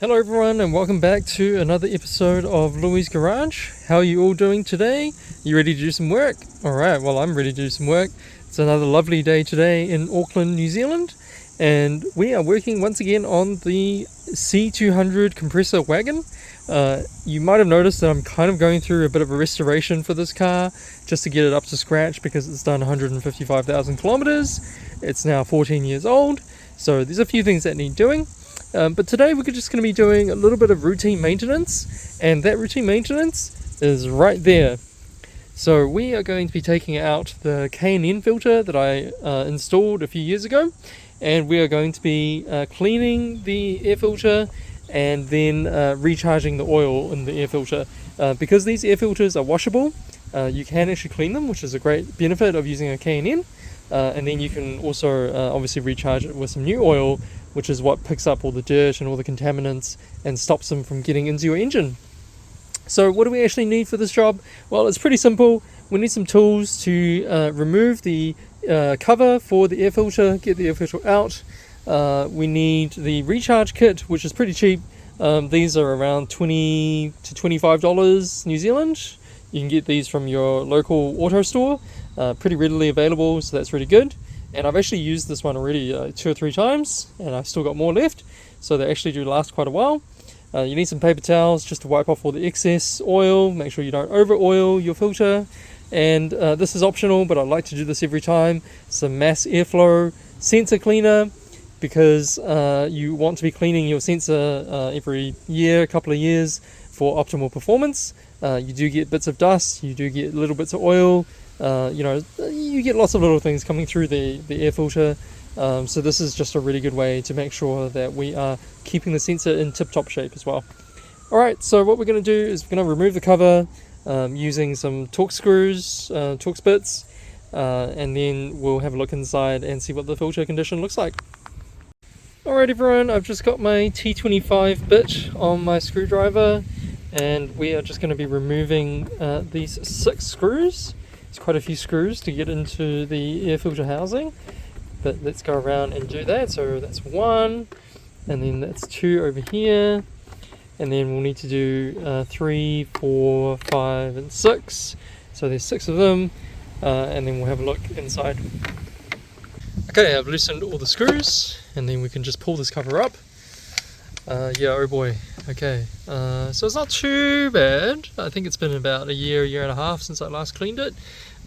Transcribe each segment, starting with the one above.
Hello everyone and welcome back to another episode of Louie's Garage. How are you all doing today? You ready to do some work? Alright, well I'm ready to do some work. It's another lovely day today in Auckland, New Zealand, and we are working once again on the C200 Kompressor wagon. You might have noticed that I'm kind of going through a bit of a restoration for this car just to get it up to scratch because it's done 155,000 kilometers. It's now 14 years old, so there's a few things that need doing. But today we're just going to be doing a little bit of routine maintenance, and that routine maintenance is right there. So we are going to be taking out the K&N filter that I installed a few years ago, and we are going to be cleaning the air filter and then recharging the oil in the air filter. Because these air filters are washable, you can actually clean them, which is a great benefit of using a K&N. And then you can also obviously recharge it with some new oil, which is what picks up all the dirt and all the contaminants and stops them from getting into your engine. So what do we actually need for this job? Well, it's pretty simple. We need some tools to remove the cover for the air filter, get the air filter out. We need the recharge kit, which is pretty cheap. These are around $20 to $25 New Zealand. You can get these from your local auto store, pretty readily available, so that's really good. And I've actually used this one already 2 or 3 times, and I've still got more left, so they actually do last quite a while. You need some paper towels just to wipe off all the excess oil, make sure you don't over oil your filter, and this is optional, but I like to do this every time. Some mass airflow sensor cleaner, because you want to be cleaning your sensor every year, a couple of years, for optimal performance. You do get bits of dust, you do get little bits of oil, you get lots of little things coming through the air filter. So this is just a really good way to make sure that we are keeping the sensor in tip-top shape as well. Alright, so what we're going to do is we're going to remove the cover using some Torx screws, Torx bits, and then we'll have a look inside and see what the filter condition looks like. Alright everyone, I've just got my T25 bit on my screwdriver, and we are just going to be removing these 6 screws. It's quite a few screws to get into the air filter housing, but let's go around and do that. So that's 1, and then that's 2 over here, and then we'll need to do 3, 4, 5 and 6. So there's 6 of them, and then we'll have a look inside. Okay, I've loosened all the screws, and then we can just pull this cover up. Yeah, oh boy. Okay, so it's not too bad. I think it's been about a year and a half since I last cleaned it.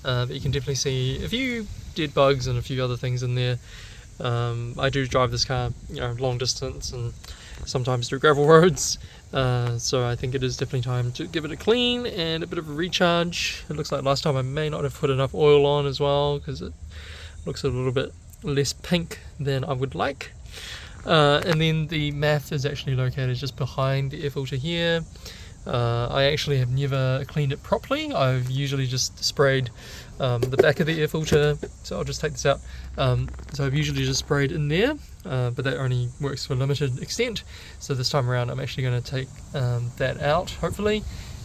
But you can definitely see a few dead bugs and a few other things in there. I do drive this car, long distance and sometimes through gravel roads. So I think it is definitely time to give it a clean and a bit of a recharge. It looks like last time I may not have put enough oil on as well, because it looks a little bit less pink than I would like. And then the MAF is actually located just behind the air filter here. I actually have never cleaned it properly. I've usually just sprayed the back of the air filter, so I'll just take this out. So I've usually just sprayed in there, but that only works for a limited extent. So this time around I'm actually going to take that out, hopefully,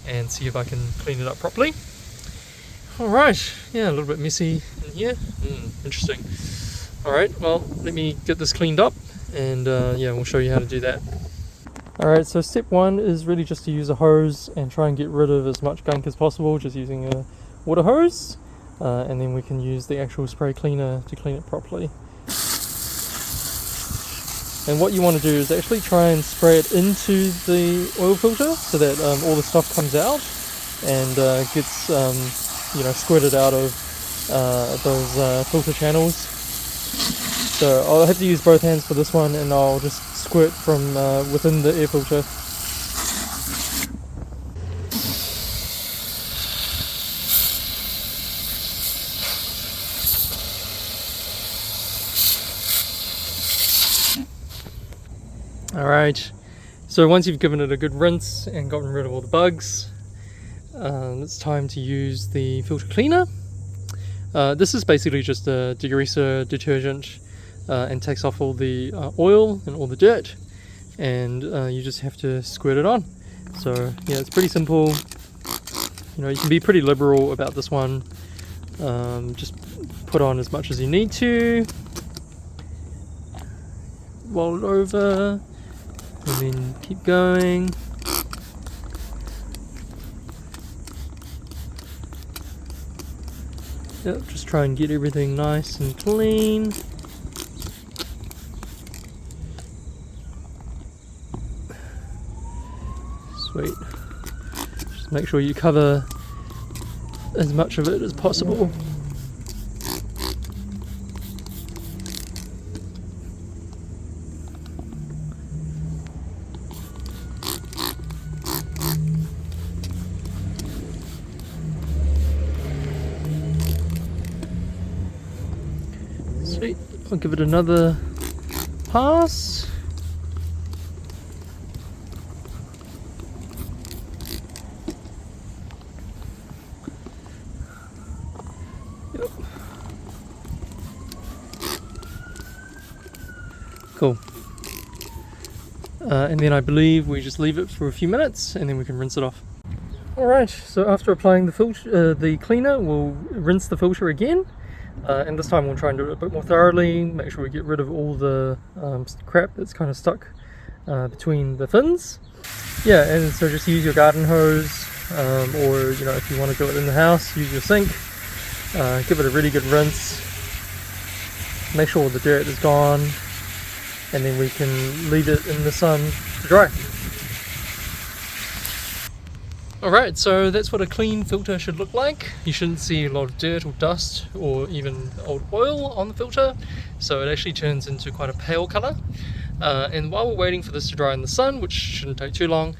and see if I can clean it up properly. Alright, yeah, a little bit messy in here. Interesting. Alright, well, let me get this cleaned up, and yeah, we'll show you how to do that. Alright, so step 1 is really just to use a hose and try and get rid of as much gunk as possible, just using a water hose, and then we can use the actual spray cleaner to clean it properly. And what you want to do is actually try and spray it into the oil filter so that all the stuff comes out and gets squirted out of those filter channels. So I'll have to use both hands for this one, and I'll just squirt from within the air filter. Alright, so once you've given it a good rinse and gotten rid of all the bugs, it's time to use the filter cleaner. This is basically just a degreaser detergent, and takes off all the oil and all the dirt, and you just have to squirt it on. So yeah, it's pretty simple. You can be pretty liberal about this one. Just put on as much as you need to. roll it over, and then keep going. Yep, just try and get everything nice and clean. Sweet. Just make sure you cover as much of it as possible. Sweet. I'll give it another pass. Yep. Cool. And then I believe we just leave it for a few minutes and then we can rinse it off. Alright, so after applying the filter, the cleaner, we'll rinse the filter again. And this time we'll try and do it a bit more thoroughly, make sure we get rid of all the crap that's kind of stuck between the fins. Yeah, and so just use your garden hose, or you know, if you want to do it in the house, use your sink. Give it a really good rinse, make sure all the dirt is gone, and then we can leave it in the sun to dry. Alright, so that's what a clean filter should look like. You shouldn't see a lot of dirt or dust or even old oil on the filter, so it actually turns into quite a pale colour. And while we're waiting for this to dry in the sun, which shouldn't take too long,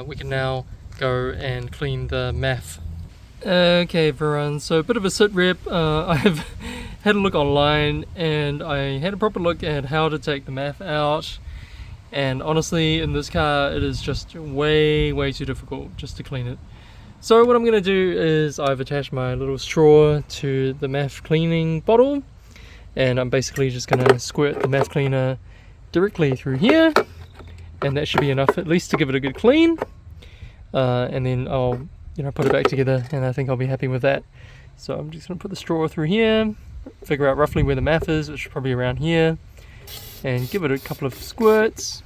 we can now go and clean the MAF. Okay everyone, so a bit of a sit rep. I've had a look online and I had a proper look at how to take the MAF out. And honestly, in this car, it is just way too difficult just to clean it. So what I'm going to do is I've attached my little straw to the MAF cleaning bottle. And I'm basically just going to squirt the MAF cleaner directly through here. And that should be enough at least to give it a good clean. And then I'll put it back together and I think I'll be happy with that. So I'm just going to put the straw through here, figure out roughly where the MAF is, which is probably around here. And give it a couple of squirts.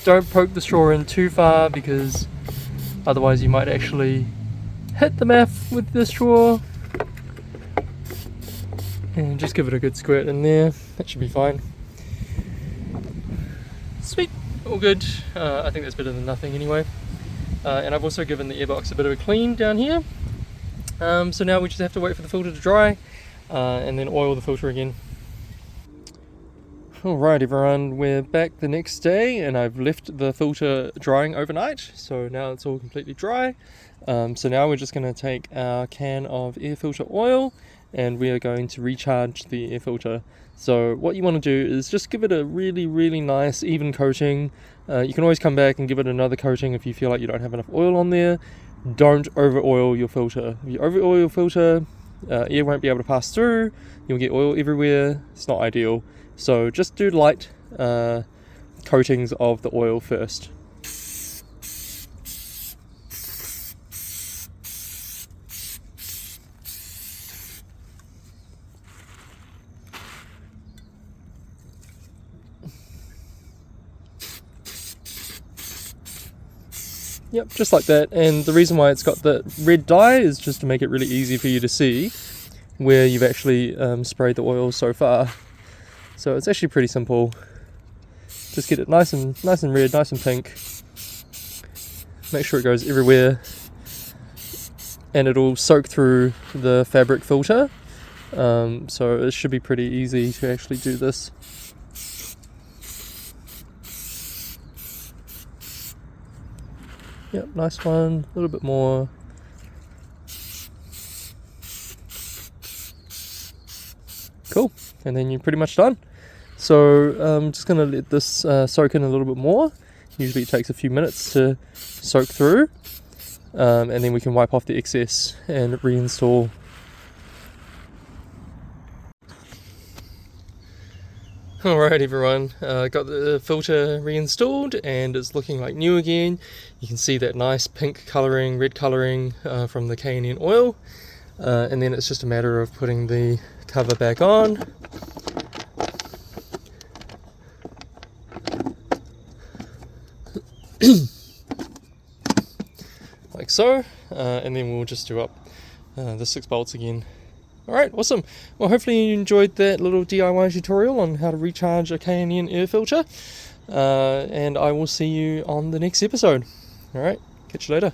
Don't poke the straw in too far because otherwise you might actually hit the MAF with the straw. And just give it a good squirt in there, that should be fine. Sweet, all good. I think that's better than nothing anyway. And I've also given the airbox a bit of a clean down here. So now we just have to wait for the filter to dry and then oil the filter again. Alright everyone, we're back the next day and I've left the filter drying overnight, so now it's all completely dry. So now we're just going to take our can of air filter oil and we are going to recharge the air filter. So what you want to do is just give it a really nice even coating. You can always come back and give it another coating if you feel like you don't have enough oil on there. Don't over oil your filter. If you over oil your filter, air won't be able to pass through, you'll get oil everywhere, it's not ideal. So just do light coatings of the oil first. Yep, just like that. And the reason why it's got the red dye is just to make it really easy for you to see where you've actually sprayed the oil so far. So it's actually pretty simple. Just get it nice and red, nice and pink. Make sure it goes everywhere, and it'll soak through the fabric filter. So it should be pretty easy to actually do this. Yep, nice one. A little bit more. Cool, and then you're pretty much done. So I'm just going to let this soak in a little bit more. Usually it takes a few minutes to soak through, and then we can wipe off the excess and reinstall. Alright everyone, got the filter reinstalled and it's looking like new again. You can see that nice pink colouring, red colouring from the K&N oil. and then it's just a matter of putting the cover back on. Like so, and then we'll just do up the 6 bolts again. Alright, awesome. Well, hopefully you enjoyed that little DIY tutorial on how to recharge a K&N air filter, and I will see you on the next episode. Alright, catch you later.